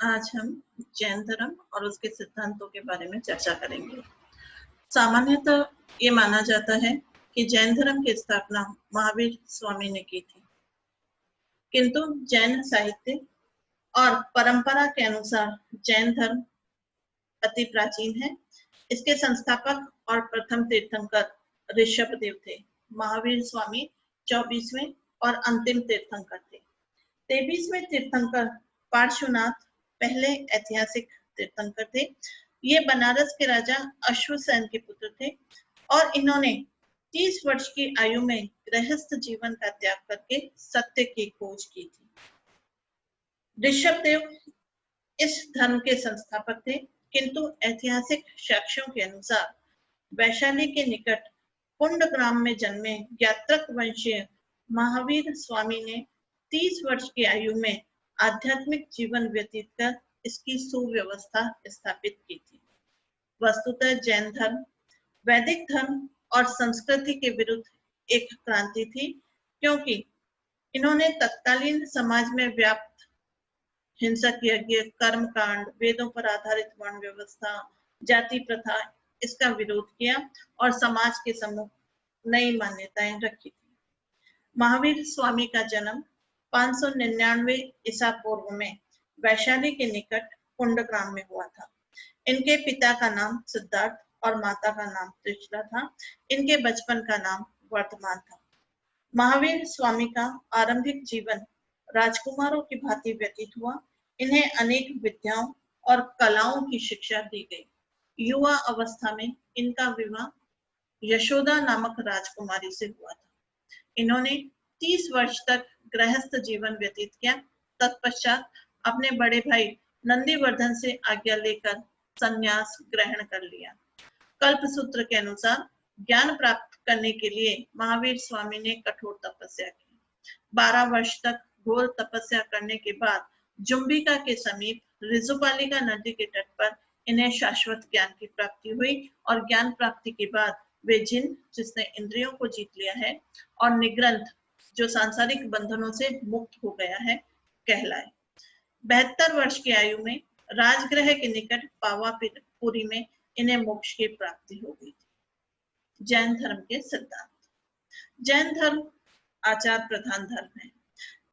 आज हम जैन धर्म और उसके सिद्धांतों के बारे में चर्चा करेंगे। सामान्यतः ये माना जाता है कि जैन धर्म की स्थापना महावीर स्वामी ने की थी, किंतु जैन साहित्य और परंपरा के अनुसार जैन धर्म अति प्राचीन है। इसके संस्थापक और प्रथम तीर्थंकर ऋषभदेव थे। महावीर स्वामी 24वें और अंतिम तीर्थंकर थे। 23वें तीर्थंकर पार्श्वनाथ पहले ऐतिहासिक तीर्थंकर थे। ये बनारस के राजा अश्वसेन के पुत्र थे और इन्होंने 30 वर्ष की आयु में गृहस्थ जीवन का त्याग करके सत्य की खोज की थी। ऋषभदेव इस धर्म के संस्थापक थे, किंतु ऐतिहासिक साक्ष्यों के अनुसार वैशाली के निकट कुंडग्राम में जन्मे यात्रक वंशीय महावीर स्वामी ने 30 वर्ष की आयु में आध्यात्मिक जीवन व्यतीत कर इसकी सुव्यवस्था स्थापित की थी। वस्तुतः जैन धर्म वैदिक धर्म और संस्कृति के विरुद्ध एक क्रांति थी, क्योंकि इन्होंने तत्कालीन समाज में व्याप्त हिंसक यज्ञ, कर्म कांड, वेदों पर आधारित वर्ण व्यवस्था, जाति प्रथा, इसका विरोध किया और समाज के सम्मुख नई मान्यताएं रखी थी। महावीर स्वामी का जन्म 599 ईसा पूर्व में वैशाली के निकट कुंडग्राम में हुआ था। इनके पिता का नाम सिद्धार्थ और माता का नाम त्रिशला था। इनके बचपन का नाम वर्तमान था। महावीर स्वामी का आरंभिक जीवन राजकुमारों की भांति व्यतीत हुआ। इन्हें अनेक विद्याओं और कलाओं की शिक्षा दी गई। युवा अवस्था में इनका विवाह यशोदा नामक राजकुमारी से हुआ था। इन्होंने 30 वर्ष तक गृहस्थ जीवन व्यतीत किया। तत्पश्चात अपने बड़े भाई नंदीवर्धन से आज्ञा लेकर संन्यास ग्रहण कर लिया। कल्पसूत्र के अनुसार ज्ञान प्राप्त करने के लिए महावीर स्वामी ने कठोर तपस्या की। 12 वर्ष तक घोर तपस्या करने के बाद जुम्बिका के समीप ऋजुपालिका नदी के तट पर इन्हें शाश्वत ज्ञान की प्राप्ति हुई और ज्ञान प्राप्ति के बाद वे जिन जिसने इंद्रियों को जीत लिया है और निग्रंथ जो सांसारिक बंधनों से मुक्त हो गया है कहलाए। 72 वर्ष की आयु में राजगृह के निकट पावापुरी में इन्हें मोक्ष की प्राप्ति हो गई थी। जैन धर्म के सिद्धांत। जैन धर्म आचार प्रधान धर्म है।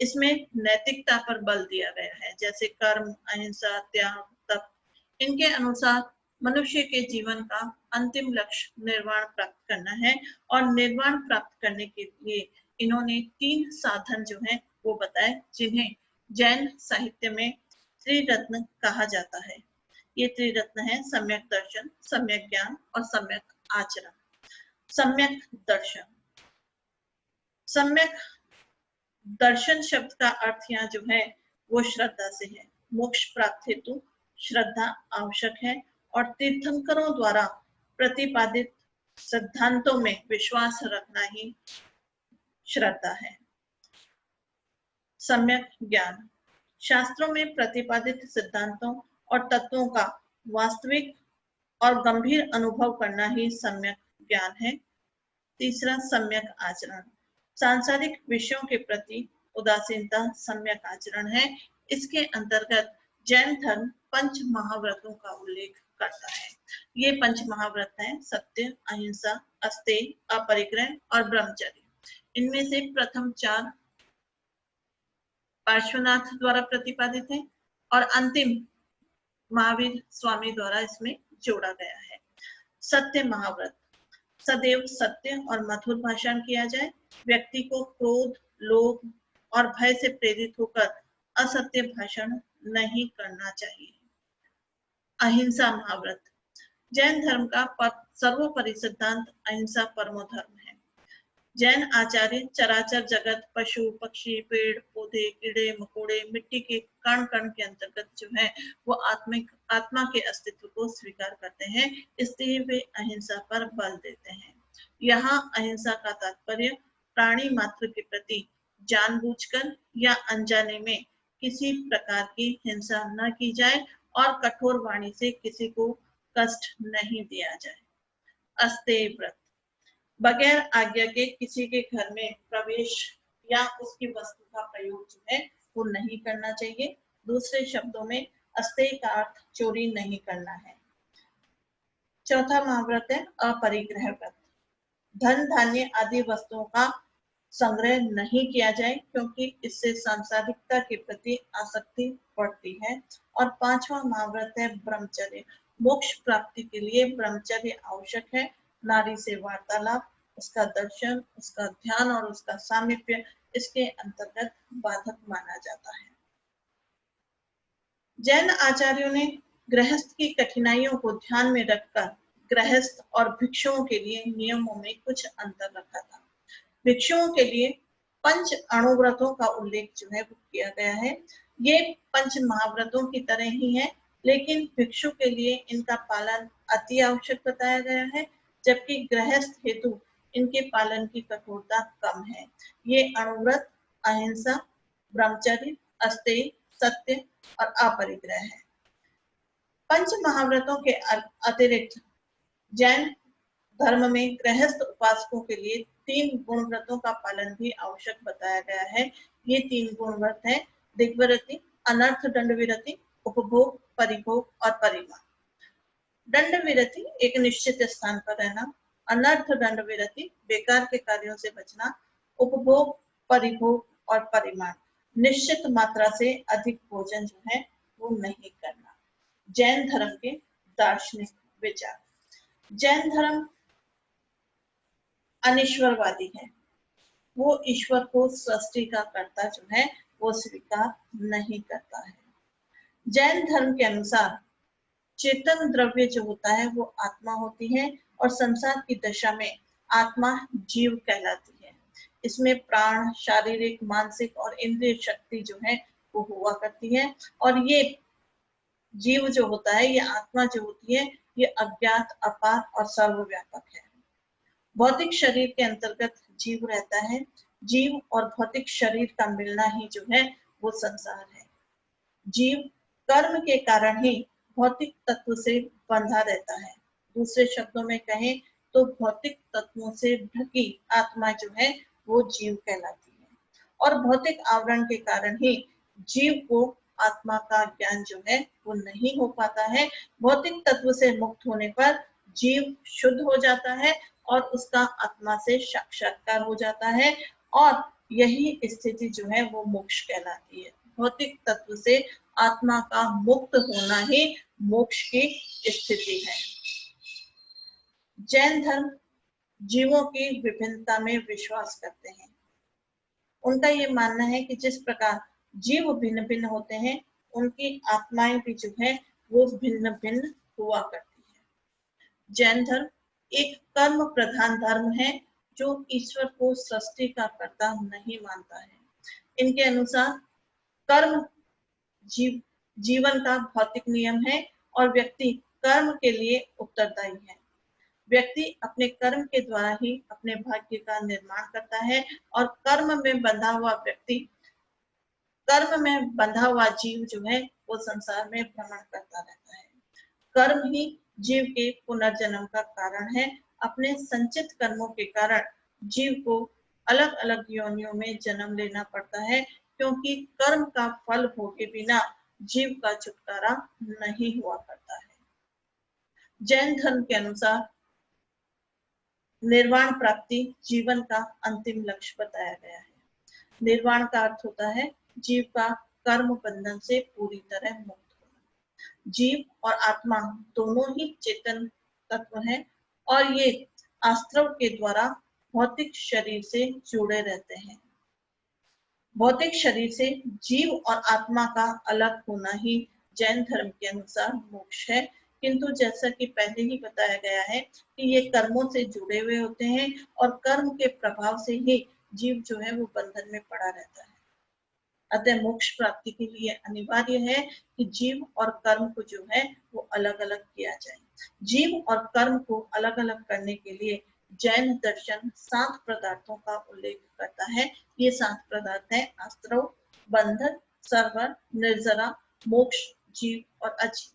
इसमें नैतिकता पर बल दिया गया है, जैसे कर्म, अहिंसा, त्याग, तप। इनके अनुसार मनुष्य के जीवन का अंतिम लक्ष्य निर्वाण प्राप्त करना है और निर्वाण प्राप्त करने के लिए इन्होंने 3 साधन जो हैं वो बताए, जिन्हें जैन साहित्य में त्रिरत्न कहा जाता है। ये त्रिरत्न है सम्यक दर्शन, सम्यक ज्ञान और सम्यक आचरण। सम्यक दर्शन। सम्यक दर्शन शब्द का अर्थ यहाँ जो है वो श्रद्धा से है। मोक्ष प्राप्त हेतु श्रद्धा आवश्यक है और तीर्थंकरों द्वारा प्रतिपादित सिद्धांतों में विश्वास रखना ही श्रद्धा है। सम्यक ज्ञान। शास्त्रों में प्रतिपादित सिद्धांतों और तत्वों का वास्तविक और गंभीर अनुभव करना ही सम्यक ज्ञान है। तीसरा सम्यक आचरण। सांसारिक विषयों के प्रति उदासीनता सम्यक आचरण है। इसके अंतर्गत जैन धर्म 5 महाव्रतों का उल्लेख करता है। ये 5 महाव्रत हैं सत्य, अहिंसा, अस्तेय, अपरिग्रह और ब्रह्मचर्य। इनमें से प्रथम 4 पार्श्वनाथ द्वारा प्रतिपादित है और अंतिम महावीर स्वामी द्वारा इसमें जोड़ा गया है। सत्य महाव्रत। सदैव सत्य और मधुर भाषण किया जाए। व्यक्ति को क्रोध, लोभ और भय से प्रेरित होकर असत्य भाषण नहीं करना चाहिए। अहिंसा महाव्रत। जैन धर्म का सर्वोपरि सिद्धांत अहिंसा परमो धर्म है। जैन आचार्य चराचर जगत, पशु पक्षी, पेड़ पौधे, कीड़े मकोड़े, मिट्टी के कण कण के अंतर्गत जो है वो आत्मा के अस्तित्व को स्वीकार करते हैं, इसलिए वे अहिंसा पर बल देते हैं। यहाँ अहिंसा का तात्पर्य प्राणी मात्र के प्रति जानबूझकर या अनजाने में किसी प्रकार की हिंसा न की जाए और कठोर वाणी से किसी को कष्ट नहीं दिया जाए। अस्तेय व्रत। बगैर आज्ञा के किसी के घर में प्रवेश या उसकी वस्तु का प्रयोग जो है वो नहीं करना चाहिए। दूसरे शब्दों में अस्तेय का अर्थ चोरी नहीं करना है। चौथा महाव्रत है अपरिग्रह व्रत। धन धान्य आदि वस्तुओं का संग्रह नहीं किया जाए क्योंकि इससे सांसारिकता के प्रति आसक्ति बढ़ती है। और पांचवा महाव्रत है ब्रह्मचर्य। मोक्ष प्राप्ति के लिए ब्रह्मचर्य आवश्यक है। नारी से वार्तालाप, उसका दर्शन, उसका ध्यान और उसका सामीप्य इसके अंतर्गत बाधक माना जाता है। जैन आचार्यों ने गृहस्थ की कठिनाइयों को ध्यान में रखकर गृहस्थ और भिक्षुओं के लिए नियमों में कुछ अंतर रखा था। भिक्षुओं के लिए पंच अणुव्रतों का उल्लेख जो है वो किया गया है। ये पंच महाव्रतों की तरह ही है, लेकिन भिक्षु के लिए इनका पालन अति आवश्यक बताया गया है, जबकि गृहस्थ हेतु इनके पालन की कठोरता कम है। ये अणुव्रत अहिंसा, ब्रह्मचर्य, अस्तेय, सत्य और अपरिग्रह है। पंच महाव्रतों के अतिरिक्त जैन धर्म में गृहस्थ उपासकों के लिए 3 गुण व्रतों का पालन भी आवश्यक बताया गया है। ये 3 गुण व्रत है दिग्विरति, अनर्थ दंड विरति, उपभोग, परिभोग और परिमाण। दंड विरति एक निश्चित स्थान पर रहना, अनर्थ दंड विरति बेकार के कार्यों से बचना, उपभोग, परिभोग और परिमाण निश्चित मात्रा से अधिक भोजन जो है वो नहीं करना। जैन धर्म के दार्शनिक विचार। जैन धर्म अनिश्वरवादी है। वो ईश्वर को सृष्टि का कर्ता जो है वो स्वीकार नहीं करता है। जैन धर्म के अनुसार चेतन द्रव्य जो होता है वो आत्मा होती है और संसार की दशा में आत्मा जीव कहलाती है। इसमें प्राण, शारीरिक, मानसिक और इंद्रिय शक्ति जो है वो हुआ करती है। और ये जीव जो होता है, ये आत्मा जो होती है, ये अज्ञात, अपार और सर्वव्यापक है। भौतिक शरीर के अंतर्गत जीव रहता है। जीव और भौतिक शरीर का मिलना ही जो है वो संसार है। जीव कर्म के कारण ही भौतिक तत्व से बंधा रहता है। दूसरे शब्दों में कहें तो भौतिक तत्वों से ढकी आत्मा जो है वो जीव कहलाती है। और भौतिक आवरण के कारण ही जीव को आत्मा का ज्ञान जो है वो नहीं हो पाता है। भौतिक तत्व से मुक्त होने पर जीव शुद्ध हो जाता है और उसका आत्मा से साक्षात्कार हो जाता है। और यही स्थिति जो है वो मोक्ष कहलाती है। भौतिक तत्व से आत्मा का मुक्त होना ही मोक्ष की स्थिति है। जैन धर्म जीवों की विभिन्नता में विश्वास करते हैं। उनका ये मानना है कि जिस प्रकार जीव भिन्न भिन्न होते हैं, उनकी आत्माएं भी जो है वो भिन्न भिन्न हुआ करती है। जैन धर्म एक कर्म प्रधान धर्म है जो ईश्वर को सृष्टि का कर्ता नहीं मानता है। इनके अनुसार कर्म जीवन का भौतिक नियम है और व्यक्ति कर्म के लिए उत्तरदायी है। व्यक्ति अपने कर्म के द्वारा ही अपने भाग्य का निर्माण करता है और कर्म में बंधा हुआ जीव जो है वो संसार में भ्रमण करता रहता है। कर्म ही जीव के पुनर्जन्म का कारण है। अपने संचित कर्मों के कारण जीव को अलग अलग योनियों में जन्म लेना पड़ता है, क्योंकि कर्म का फल भोगे बिना जीव का छुटकारा नहीं हुआ करता है। जैन धर्म के अनुसार निर्वाण प्राप्ति जीवन का अंतिम लक्ष्य बताया गया है। निर्वाण का अर्थ होता है जीव का कर्म बंधन से पूरी तरह मुक्त होना। जीव और आत्मा दोनों ही चेतन तत्व हैं और ये आस्त्रव के द्वारा भौतिक शरीर से जुड़े रहते हैं। भौतिक शरीर से जीव और आत्मा का अलग होना ही जैन धर्म के अनुसार मोक्ष है। किंतु जैसा कि पहले ही बताया गया है कि ये कर्मों से जुड़े हुए होते हैं और कर्म के प्रभाव से ही जीव जो है वो बंधन में पड़ा रहता है। अतः मोक्ष प्राप्ति के लिए अनिवार्य है कि जीव और कर्म को जो है वो अलग अलग किया जाए। जीव और कर्म को अलग अलग करने के लिए जैन दर्शन 7 पदार्थों का उल्लेख करता है। ये 7 पदार्थ है आस्त्रव, बंधन, सर्वर, निर्जरा, मोक्ष, जीव और अजीव।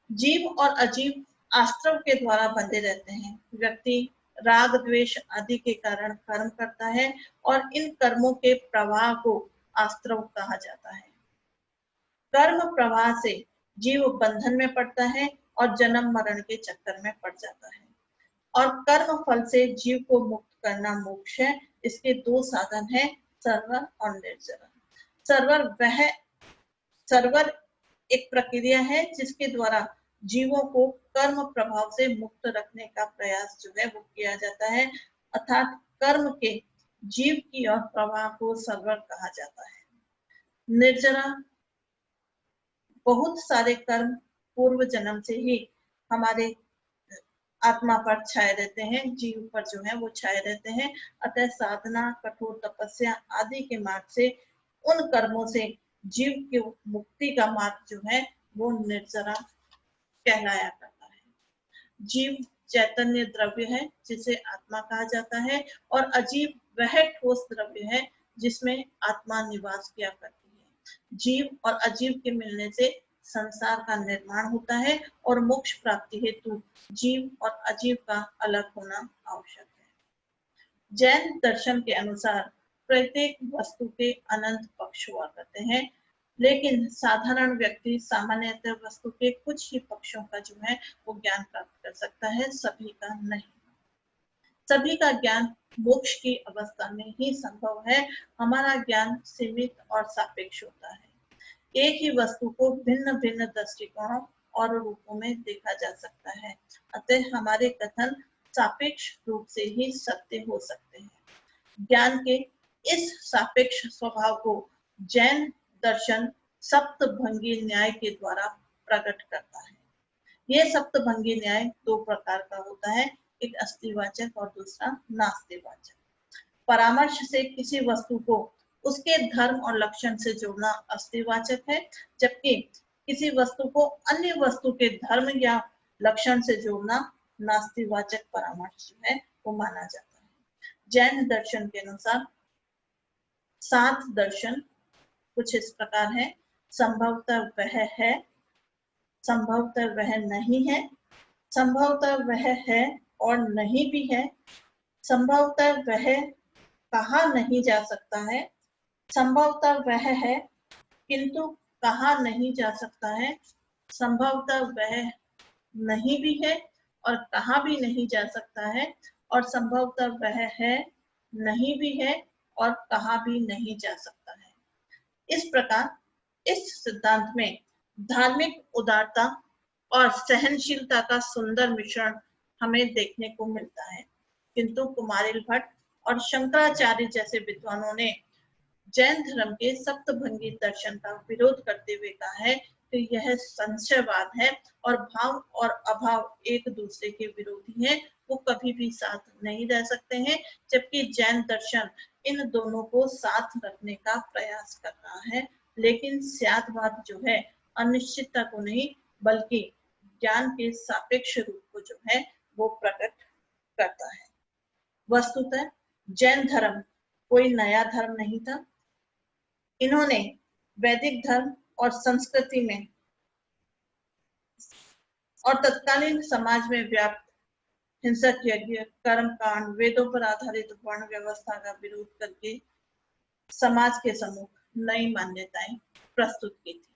जीव और अजीव आस्त्रव के द्वारा बंधे रहते हैं। व्यक्ति राग, द्वेष आदि के कारण कर्म करता है और इन कर्मों के प्रवाह को आस्त्रव कहा जाता है। कर्म प्रवाह से जीव बंधन में पड़ता है और जन्म मरण के चक्कर में पड़ जाता है। और कर्म फल से जीव को मुक्त करना मोक्ष है। इसके दो साधन है, सर्वर और निर्जरा। सर्वर एक प्रक्रिया है जिसके द्वारा जीवों को कर्म प्रभाव से मुक्त रखने का प्रयास जो है वो किया जाता है, अर्थात कर्म के जीव की और प्रवाह को सर्वर कहा जाता है। निर्जरा, बहुत सारे कर्म पूर्व जन्म से ही हमारे आत्मा पर छाए रहते हैं, जीव पर जो है वो छाए रहते हैं। अतः साधना, कठोर तपस्या आदि के मार्ग से उन कर्मों से जीव की मुक्ति का मार्ग जो है वो निर्जरा कहलाया करता है। जीव चैतन्य द्रव्य है जिसे आत्मा कहा जाता है, और अजीव वह ठोस द्रव्य है जिसमें आत्मा निवास किया करती है। जीव और अजीव के मिलने से संसार का निर्माण होता है और मोक्ष प्राप्ति हेतु जीव और अजीव का अलग होना आवश्यक है। जैन दर्शन के अनुसार प्रत्येक वस्तु के अनंत पक्ष हुआ करते हैं, लेकिन साधारण व्यक्ति सामान्यतः वस्तु के कुछ ही पक्षों का जो है वो ज्ञान प्राप्त कर सकता है, सभी का नहीं। सभी का ज्ञान मोक्ष की अवस्था में ही संभव है। हमारा ज्ञान सीमित और सापेक्ष होता है। एक ही वस्तु को भिन्न भिन्न दृष्टिकोणों और रूपों में देखा जा सकता है, अतः हमारे कथन सापेक्ष रूप से ही सत्य हो सकते हैं। ज्ञान के इस सापेक्ष स्वभाव को जैन दर्शन सप्तभंगी न्याय के द्वारा प्रकट करता है। यह सप्तभंगी न्याय दो प्रकार का होता है, एक अस्तिवाचक और दूसरा नास्तिवाचक। परामर्श से किसी वस्तु को उसके धर्म और लक्षण से जोड़ना अस्तिवाचक है, जबकि किसी वस्तु को अन्य वस्तु के धर्म या लक्षण से जोड़ना नास्तिवाचक परामर्श जो है वो माना जाता है। जैन दर्शन के अनुसार 7 दर्शन कुछ इस प्रकार है। संभवतः वह है, संभवतः वह नहीं है, संभवतः वह है और नहीं भी है, संभवतः वह कहा नहीं जा सकता है, संभवतः वह है किंतु कहा नहीं जा सकता है, संभवतः वह नहीं भी है और कहा भी नहीं जा सकता है, और संभवतः वह है, नहीं भी है और कहा भी नहीं जा सकता है। इस प्रकार इस सिद्धांत में धार्मिक उदारता और सहनशीलता का सुंदर मिश्रण हमें देखने को मिलता है, किंतु कुमारिल भट्ट और शंकराचार्य जैसे विद्वानों ने जैन धर्म के सप्तभंगी दर्शन का विरोध करते हुए कहा है कि यह संशयवाद है और भाव और अभाव एक दूसरे के विरोधी हैं, वो कभी भी साथ नहीं रह सकते हैं, जबकि जैन दर्शन इन दोनों को साथ रखने का प्रयास कर रहा है। लेकिन स्यादवाद जो है अनिश्चितता को नहीं बल्कि ज्ञान के सापेक्ष रूप को जो है वो प्रकट करता है। वस्तुतः जैन धर्म कोई नया धर्म नहीं था। इन्होंने वैदिक धर्म और संस्कृति में और तत्कालीन समाज में व्याप्त हिंसक यज्ञ, कर्म कांड, वेदों पर आधारित वर्ण व्यवस्था का विरोध करके समाज के सम्मुख नई मान्यताएं प्रस्तुत की थी।